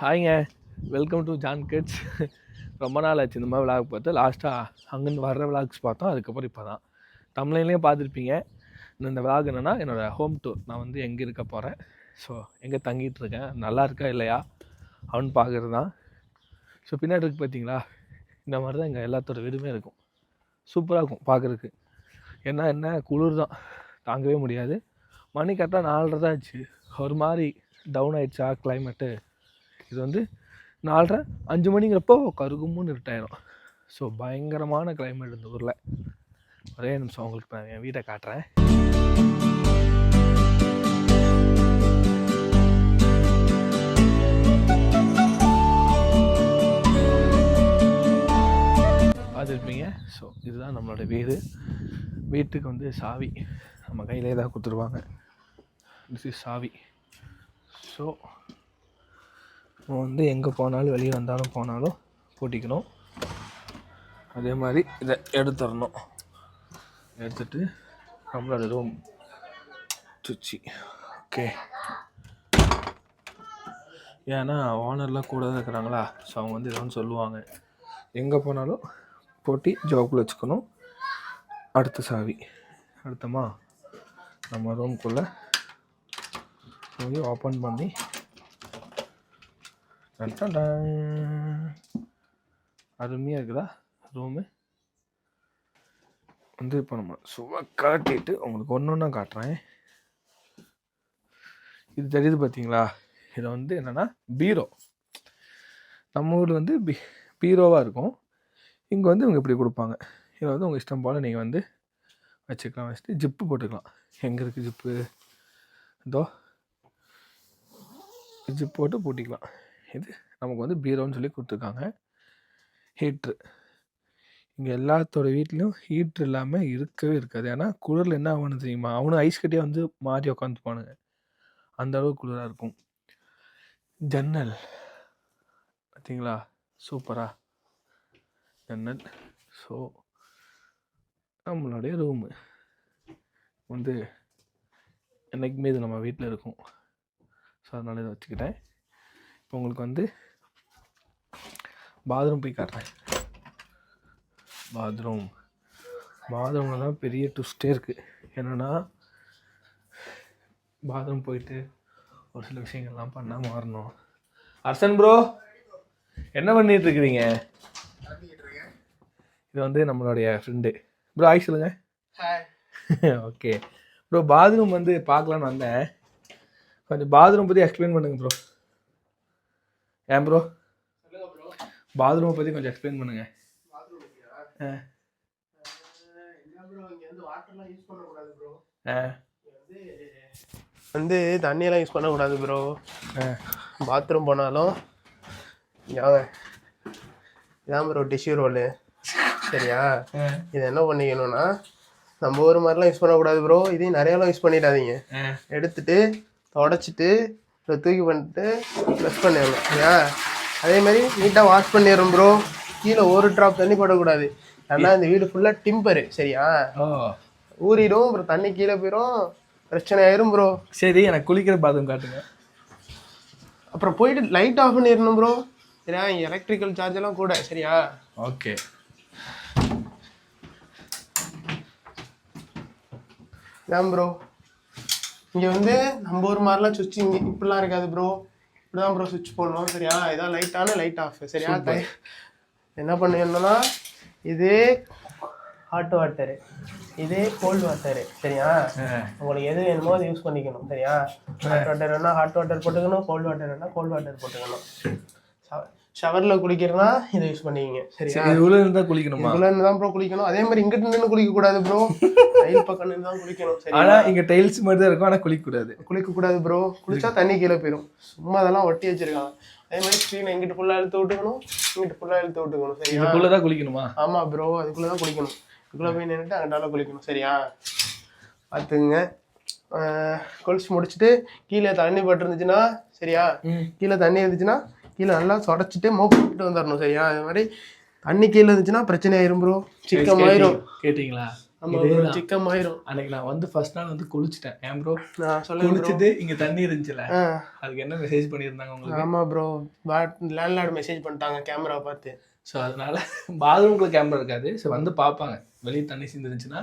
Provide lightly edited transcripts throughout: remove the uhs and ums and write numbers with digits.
ஹாய்ங்க, welcome to John kids. ரொம்ப நாள் ஆச்சு இந்த மாதிரி விளாக் பார்த்து. லாஸ்ட்டாக அங்கேருந்து வர்ற விளாக்ஸ் பார்த்தோம். அதுக்கப்புறம் இப்போ தான் தமிழ்லையும் பார்த்துருப்பீங்க. இந்த விளாக் என்னென்னா என்னோடய ஹோம் டூர். நான் வந்து எங்கே இருக்க போகிறேன், ஸோ எங்கே தங்கிட்டு இருக்கேன், நல்லா இருக்கா இல்லையா அவனு பார்க்குறது தான். ஸோ பின்னாடி இருக்குது பார்த்தீங்களா, இந்த மாதிரி தான் இங்கே எல்லாத்தோட வீடுமே இருக்கும். சூப்பராக இருக்கும் பார்க்குறதுக்கு. என்ன குளிர் தான், தாங்கவே முடியாது. மணி கரெக்டாக 4:30 தான் ஆச்சு. ஒரு மாதிரி டவுன் ஆகிடுச்சா கிளைமேட்டு. இது வந்து 4:30 5 மணிங்கிறப்போ கருகும்னு இருட்டாயிரும். ஸோ பயங்கரமான கிளைமேட் இந்த ஊரில். ஒரே நிமிஷம் உங்களுக்கு நான் என் வீட்டை காட்டுறேன். பார்த்துருப்பீங்க. ஸோ இதுதான் நம்மளோட வீடு. வீட்டுக்கு வந்து சாவி நம்ம கையிலே தான் கொடுத்துருவாங்க. திஸ் இஸ் சாவி. ஸோ நம்ம வந்து எங்கே போனாலும் வெளியே வந்தாலும் போனாலும் பூட்டிக்கணும். அதே மாதிரி இதை எடுத்துடணும். எடுத்துட்டு நம்மளோட ரூம் சுச்சி. ஓகே, ஏன்னா ஓனர்லாம் கூட தான் இருக்கிறாங்களா, ஸோ அவங்க வந்து எதாவது சொல்லுவாங்க. எங்கே போனாலும் போட்டி ஜோப்பில் வச்சுக்கணும். அடுத்த சாவி அடுத்தமா நம்ம ரூம்குள்ளே போய் ஓப்பன் பண்ணி அருமையாக இருக்குதா ரூமு. வந்து இப்போ நம்ம சும்மா காட்டிட்டு உங்களுக்கு ஒன்று ஒன்றா காட்டுறேன். இது தெரியுது பார்த்தீங்களா, இதை வந்து என்னென்னா பீரோ. நம்ம ஊரில் வந்து பீரோவாக இருக்கும். இங்கே வந்து இவங்க இப்படி கொடுப்பாங்க. இதை வந்து உங்கள் இஷ்டம் போல் நீங்கள் வந்து வச்சுக்கலாம். வச்சுட்டு ஜிப்பு போட்டுக்கலாம். எங்கே இருக்குது ஜிப்பு, இதோ ஜிப் போட்டு பூட்டிக்கலாம். இது நமக்கு வந்து பீரோன்னு சொல்லி கொடுத்துருக்காங்க. ஹீட்ரு இங்கே எல்லாத்தோட வீட்லேயும் ஹீட்ரு இல்லாமல் இருக்கவே இருக்காது. ஏன்னா குளிரில் என்ன ஆகணும் தெரியுமா, அவனும் ஐஸ் கட்டியாக வந்து மாறி உட்காந்துப்பானுங்க. அந்த அளவுக்கு குளிராக இருக்கும். ஜன்னல் பார்த்தீங்களா, சூப்பராக ஜன்னல். ஸோ நம்மளுடைய ரூமு வந்து என்றைக்குமே இது நம்ம வீட்டில் இருக்கும். ஸோ அதனால இதை வச்சுக்கிட்டேன். இப்போ உங்களுக்கு வந்து பாத்ரூம் போய் காட்டுறேன். பாத்ரூமில் தான் பெரிய ட்விஸ்டே இருக்குது. என்னென்னா பாத்ரூம் போயிட்டு ஒரு சில விஷயங்கள்லாம் பண்ணால் மாறணும். அர்சன் ப்ரோ என்ன பண்ணிட்டு இருக்கிறீங்க? இது வந்து நம்மளுடைய ஃப்ரெண்டு ப்ரோ. ஆய் சொல்லுங்க. ஓகே ப்ரோ, பாத்ரூம் வந்து பார்க்கலான்னு வந்தேன். கொஞ்சம் பாத்ரூம் பற்றி எக்ஸ்பிளைன் பண்ணுங்க ப்ரோ. ஏன் ப்ரோ, பாத்ரூமை பற்றி கொஞ்சம் எக்ஸ்பிளைன் பண்ணுங்க. வந்து தண்ணியெல்லாம் யூஸ் பண்ணக்கூடாது ப்ரோ. பாத்ரூம் போனாலும் இதான் ப்ரோ டிஷ்யூ ரோலு. சரியா, இது என்ன பண்ணிக்கணும்னா நம்ம ஒரு மாதிரிலாம் யூஸ் பண்ணக்கூடாது ப்ரோ. இதையும் நிறையாலாம் யூஸ் பண்ணிடாதீங்க. எடுத்துட்டு தொடச்சிட்டு இதை தூக்கி பண்ணிட்டு ப்ரெஸ் பண்ணிடணும். சரியா, அதே மாதிரி நீட்டாக வாஷ் பண்ணிடுறோம் ப்ரோ. கீழே ஒரு ட்ராப் தண்ணி போடக்கூடாது. ஏன்னா இந்த வீடு ஃபுல்லாக டிம்பரு. சரியா, ஊறிடும், அப்புறம் தண்ணி கீழே போயிடும், பிரச்சனை ஆயிரும் ப்ரோ. சரி, எனக்கு குளிக்கிற பாத்ரூம் காட்டுங்க. அப்புறம் போயிட்டு லைட் ஆஃப் பண்ணிடணும் ப்ரோ. சரியா, இங்கே எலக்ட்ரிக்கல் சார்ஜ் எல்லாம் கூட. சரியா, ஓகே. ஏன் ப்ரோ, இங்கே வந்து நம்ம ஒரு மாதிரிலாம் சுவிட்ச் இங்கே இப்படிலாம் இருக்காது ப்ரோ. இப்படிதான் ப்ரோ சுவிட்ச் போடணும். சரியா, இதான் லைட் ஆன லைட் ஆஃப். சரியா, என்ன பண்ணிடணும்னா இதே ஹாட் வாட்டரு, இதே கோல்டு வாட்டரு. சரியா, உங்களுக்கு எது வேணுமோ அதை யூஸ் பண்ணிக்கணும். சரியா, ஹாட் வாட்டர் வேணா ஹாட் வாட்டர் போட்டுக்கணும், கோல்டு வாட்டர் வேணா கோல்டு வாட்டர் போட்டுக்கணும். ஷவர்ல குளிக்கிறனா இதை யூஸ் பண்ணிக்கிங்க. சரியா, இவ்வளோ இருந்தால் குளிக்கணுமா? இவ்வளோ தான் ப்ரோ குளிக்கணும். அதே மாதிரி இங்கிட்டு நின்று குளிக்க கூடாது ப்ரோ. டைல் பக்கம் நின்று தான் குளிக்கணும். சரி, ஆனால் இங்கே டைல்ஸ் மாதிரி தான் இருக்கும், ஆனால் குளிக்கக்கூடாது ப்ரோ. குளிச்சா தண்ணி கீழே போயிடும். சும்மா அதெல்லாம் ஒட்டி வச்சிருக்காங்க. அதே மாதிரி ஸ்க்ரீனை இங்கிட்டு ஃபுல்லாக இழுத்து விட்டுக்கணும், இங்கிட்டு ஃபுல்லாக இழுத்து விட்டுக்கணும். சரியா, இதுக்குள்ளே தான் குளிக்கணுமா? ஆமாம் ப்ரோ, அதுக்குள்ளே தான் குளிக்கணும். இதுக்குள்ளே போய் நின்றுட்டு அங்கிட்டால குளிக்கணும். சரியா, பார்த்துங்க. குளிச்சு முடிச்சுட்டு கீழே தண்ணி பட்டுருந்துச்சுன்னா, சரியா, கீழே தண்ணி இருந்துச்சுன்னா கீழே நல்லா தொடச்சிட்டு மோப்பு விட்டு வந்துடணும். சரியா, அது மாதிரி தண்ணி கீழே இருந்துச்சுன்னா பிரச்சனை ஆயிரும் ப்ரோ, சிக்கமாயிரும். கேட்டிங்களா? ஆமா ப்ரோ சிக்கன் ஆயிரும். அன்னைக்கு நான் வந்து ஃபர்ஸ்ட் நாள் வந்து குளிச்சிட்டேன். ஏன் ப்ரோ சொல்லுங்க ப்ரோ. குளிச்சுட்டு இங்கே தண்ணி இருந்துச்சுல, அதுக்கு என்ன மெசேஜ் பண்ணியிருந்தாங்க உங்களுக்கு? ஆமா ப்ரோ லேண்ட்லார்டு மெசேஜ் பண்ணிட்டாங்க கேமரா பார்த்து. ஸோ அதனால பாத்ரூம்குள்ள கேமரா இருக்காது. ஸோ வந்து பார்ப்பாங்க, வெளியே தண்ணி சிந்திருந்துச்சுன்னா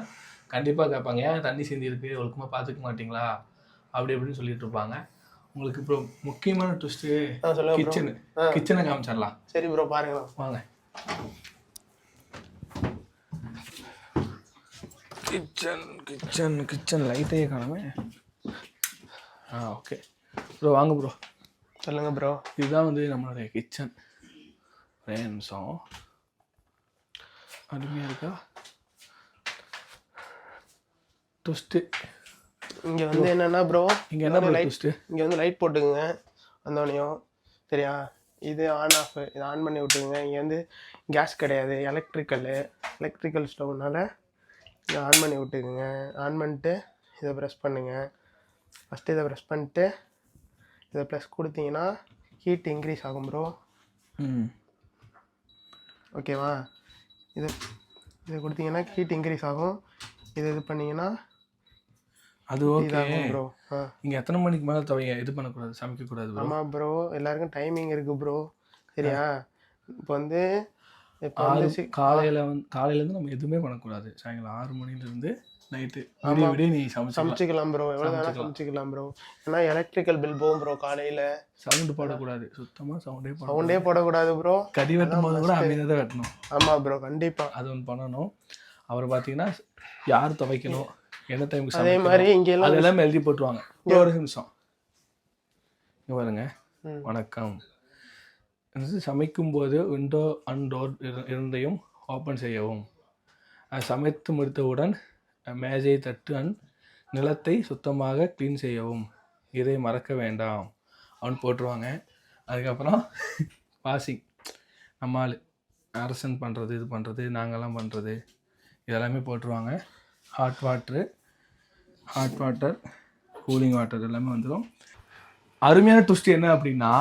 கண்டிப்பாக கேட்பாங்க, ஏன் தண்ணி சிந்தி இருக்கு, ஒழுக்கமாக பார்த்துக்க மாட்டிங்களா அப்படி இப்படின்னு சொல்லிட்டு இருப்பாங்க. உங்களுக்கு இப்போ முக்கியமான ட்விஸ்ட்டு கிச்சனை காமிச்சிடலாம். சரி ப்ரோ பாருங்க வாங்க. கிச்சன் லைட்டையே காணாமே. ஓகே ப்ரோ வாங்க ப்ரோ. சொல்லுங்க ப்ரோ. இதுதான் வந்து நம்மளுடைய கிச்சன். ஒரே நிமிஷம். அருமையாக இருக்கா ட்விஸ்ட்டு? இங்கே வந்து என்னென்னா ப்ரோ, இங்கே என்ன ப்ரோ ட்விஸ்ட்டு? இங்கே வந்து லைட் போட்டுக்குங்க வந்தோடனையும், சரியா? இது ஆன் ஆஃப், இதை ஆன் பண்ணி விட்டுக்குங்க. இங்கே வந்து கேஸ் கிடையாது, எலக்ட்ரிக்கல் ஸ்டவ்னால இதை ஆன் பண்ணி விட்டுக்குங்க. ஆன் பண்ணிட்டு இதை ப்ரெஸ் பண்ணுங்கள். ஃபஸ்ட்டு இதை ப்ரெஸ் பண்ணிட்டு இதை ப்ளஸ் கொடுத்தீங்கன்னா ஹீட் இன்க்ரீஸ் ஆகும் ப்ரோ. ஓகேவா? இதை கொடுத்தீங்கன்னா ஹீட் இன்க்ரீஸ் ஆகும். இது பண்ணிங்கன்னா அது ஓகே ப்ரோ. இங்கே எத்தனை மணிக்கு மேலே இது பண்ணக்கூடாது, சமைக்கக்கூடாது? ஆமாம் ப்ரோ, எல்லாருக்கும் டைமிங் இருக்குது ப்ரோ, சரியா? இப்போ வந்து காலையிலேருந்து நம்ம எதுவுமே பண்ணக்கூடாது. சாயங்காலம் 6 மணிலேருந்து நைட்டு விடிய நீ சமைச்சிக்கலாம் ப்ரோ, எவ்வளோ வேணால் சமைச்சிக்கலாம் ப்ரோ. ஏன்னா எலக்ட்ரிக்கல் பில் போகும் ப்ரோ. காலையில் சவுண்டு போடக்கூடாது, சுத்தமாக சவுண்டே போடக்கூடாது ப்ரோ. கறி வெட்டும் போது கூட அமைதியாக தான் வெட்டணும். ஆமாம் ப்ரோ, கண்டிப்பாக அது ஒன்று பண்ணணும். அப்புறம் பார்த்தீங்கன்னா யார் துவைக்கணும், என்ன டைமுக்கு, அதே மாதிரி இங்கே அதெல்லாம் எழுதி போட்டுருவாங்க. ஒரு நிமிஷம் இங்கே பாருங்க. வணக்கம், சமைக்கும்போது விண்டோ அண்ட் டோர் இரண்டையும் ஓப்பன் செய்யவும். சமைத்து முடித்தவுடன் மேஜை, தட்டு அண்ட் நிலத்தை சுத்தமாக க்ளீன் செய்யவும். இதை மறக்க வேண்டாம் அவன் போட்டுருவாங்க. அதுக்கப்புறம் வாஷிங், நம்மால் அரசன் பண்ணுறது, இது பண்ணுறது, நாங்கள்லாம் பண்ணுறது, இதெல்லாமே போட்டுருவாங்க. ஹாட் வாட்டர், கூலிங் வாட்டர் எல்லாமே வந்துடும். அருமையான ட்விஸ்ட் என்ன அப்படின்னா,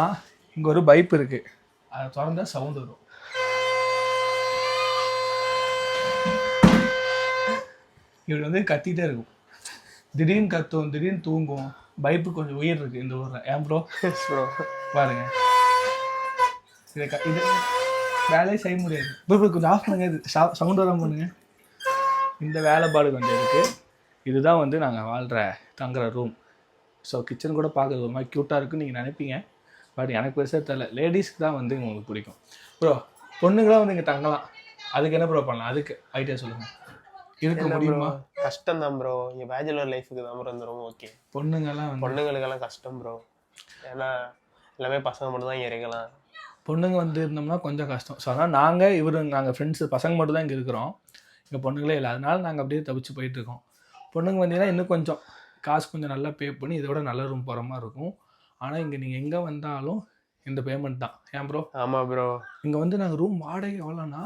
இங்கே ஒரு பைப் இருக்குது, அதை திறந்தா சவுண்ட் வரும். இப்படி வந்து கத்திகிட்டே இருக்கும். திடீர்னு கத்தும், திடீர்னு தூங்கும். பைப்பு கொஞ்சம் உயிர் இருக்குது இந்த ஊரில். ஏன் ப்ரோ? பாருங்க, இது வேலையே செய்ய முடியாது. இப்போ கொஞ்சம் ஆஃப் பண்ணுங்க, இது சவுண்ட் வராமல் பண்ணுங்க. இந்த வேலைப்பாடு கொஞ்சம் இருக்குது. இதுதான் வந்து நாங்கள் தங்குற ரூம். ஸோ கிச்சன் கூட பார்க்குறது ஒரு மாதிரி க்யூட்டாக இருக்குன்னு நீங்கள் நினைப்பீங்க. பட் எனக்கு பெருசாக தெரியல. லேடிஸ்க்கு தான் வந்து உங்களுக்கு பிடிக்கும் ப்ரோ. பொண்ணுங்களாம் வந்து இங்கே தங்கலாம். அதுக்கு என்ன ப்ரோ பண்ணலாம்? அதுக்கு ஐடியா சொல்லுங்கள். இருக்க முடியுமா? கஷ்டம் தான் ப்ரோ. இங்கே பேச்சுலர் லைஃபுக்கு தான் ப்ரோ இந்த ரூம் ஓகே. பொண்ணுங்களுக்கெல்லாம் கஷ்டம் ப்ரோ. ஏன்னா எல்லாமே பசங்க மட்டும் தான் இங்கே இருக்கலாம். பொண்ணுங்க வந்து இருந்தோம்னா கொஞ்சம் கஷ்டம். ஸோ அதனால் நாங்கள் ஃப்ரெண்ட்ஸு பசங்க மட்டும் தான் இங்கே இருக்கிறோம். இங்கே பொண்ணுங்களே இல்லை. அதனால நாங்கள் அப்படியே தப்பிச்சு போயிட்டுருக்கோம். பொண்ணுங்க வந்தீங்கன்னா இன்னும் கொஞ்சம் காசு கொஞ்சம் நல்லா பே பண்ணி இதோட நல்ல ரூம் போகிற மாதிரி இருக்கும். ஆனால் இங்கே நீங்கள் எங்கே வந்தாலும் இந்த பேமெண்ட் தான். ஏன் ப்ரோ? ஆமாம் ப்ரோ. இங்கே வந்து நாங்கள் ரூம் வாடகை எவ்வளோன்னா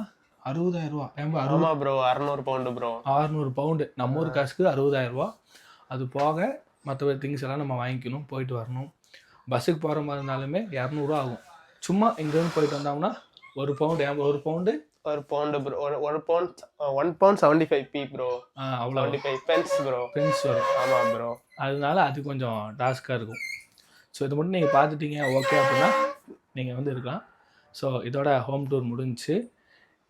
60,000 ரூபா. ஏன் ப்ரோ? ஆமாம் ப்ரோ, 600 பவுண்டு ப்ரோ. 600 பவுண்டு நம்ம ஊர் காசுக்கு 60,000 ரூபா. அது போக மற்ற திங்ஸ் எல்லாம் நம்ம வாங்கிக்கணும், போயிட்டு வரணும். பஸ்ஸுக்கு போகிற மாதிரி இருந்தாலுமே 200 ரூபா ஆகும். சும்மா இங்கேருந்து போயிட்டு வந்தோம்னா 1 பவுண்டு. ஏன் 1 pound? 1 pound bro. 1 pound 75p bro. அவ்வளோ 75 பென்ஸ் ப்ரோ. பென்ஸ் வரும். ஆமாம் ப்ரோ. அதனால அது கொஞ்சம் டாஸ்க்காக இருக்கும். ஸோ இது மட்டும் நீங்கள் பார்த்துட்டீங்க ஓகே அப்படின்னா நீங்கள் வந்து இருக்கலாம். ஸோ இதோட ஹோம் டூர் முடிஞ்சிச்சு.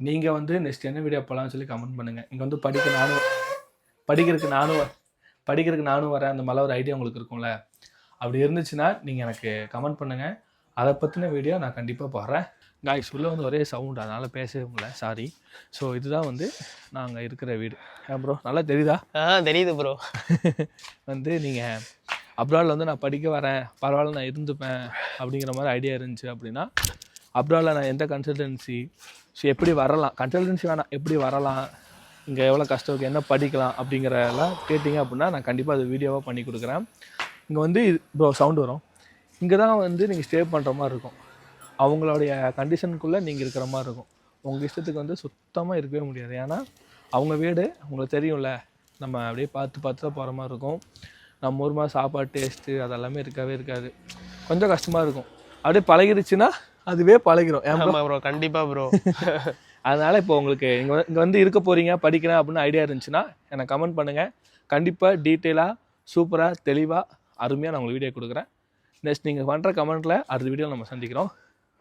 நீங்கள் வந்து நெக்ஸ்ட் என்ன வீடியோ போகலான்னு சொல்லி கமெண்ட் பண்ணுங்கள். இங்கே வந்து படிக்கிறதுக்கு நானும் வரேன். அந்த மாதிரி ஒரு ஐடியா உங்களுக்கு இருக்கும்ல. அப்படி இருந்துச்சுன்னா நீங்கள் எனக்கு கமெண்ட் பண்ணுங்கள். அதை பற்றின வீடியோ நான் கண்டிப்பாக போடுறேன். காய்ஸ் உள்ளே வந்து ஒரே சவுண்ட், அதனால் பேசவே முடியல, சாரி. ஸோ இதுதான் வந்து நாங்கள் இருக்கிற வீடு. ப்ரோ நல்லா தெரியுதா? தெரியுது ப்ரோ. வந்து நீங்கள் அப்ராடில் வந்து நான் படிக்க வரேன், பரவாயில்ல நான் இருந்துப்பேன் அப்படிங்கிற மாதிரி ஐடியா இருந்துச்சு அப்படின்னா, அப்ராடில் நான் எந்த கன்சல்டன்சி எப்படி வரலாம், கன்சல்டன்சி வேணாம், எப்படி வரலாம், இங்கே எவ்வளோ கஷ்டம் இருக்குது, என்ன படிக்கலாம் அப்படிங்கிறதெல்லாம் கேட்டிங்க அப்படின்னா நான் கண்டிப்பாக அது வீடியோவாக பண்ணி கொடுக்குறேன். இங்கே வந்து ப்ரோ சவுண்டு வரும். இங்கே தான் வந்து நீங்கள் ஸ்டே பண்ணுற மாதிரி இருக்கும். அவங்களுடைய கண்டிஷனுக்குள்ளே நீங்கள் இருக்கிற மாதிரி இருக்கும். உங்கள் இஷ்டத்துக்கு வந்து சுத்தமாக இருக்கவே முடியாது. ஏன்னா அவங்க வீடு உங்களுக்கு தெரியும்ல, நம்ம அப்படியே பார்த்து தான் போகிற மாதிரி இருக்கும். நம்ம ஊர் மாதிரி சாப்பாடு டேஸ்ட்டு அதெல்லாமே இருக்கவே இருக்காது. கொஞ்சம் கஷ்டமாக இருக்கும். அப்படியே பழகிடுச்சுன்னா அதுவே பழகிடும். ஆமாம் ப்ரோ, கண்டிப்பாக ப்ரோ. அதனால் இப்போ உங்களுக்கு இங்கே வந்து இருக்க போகிறீங்க படிக்கிறேன் அப்படின்னு ஐடியா இருந்துச்சுன்னா எனக்கு கமெண்ட் பண்ணுங்கள். கண்டிப்பாக டீட்டெயிலாக சூப்பராக தெளிவாக அருமையாக நான் உங்களுக்கு வீடியோ கொடுக்குறேன். நெக்ஸ்ட் நீங்கள் பண்ணுற கமெண்ட்டில் அடுத்த வீடியோவில் நம்ம சந்திக்கிறோம்.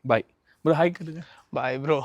Bye bro. ஹாய் கட்டுங்க. Bye bro.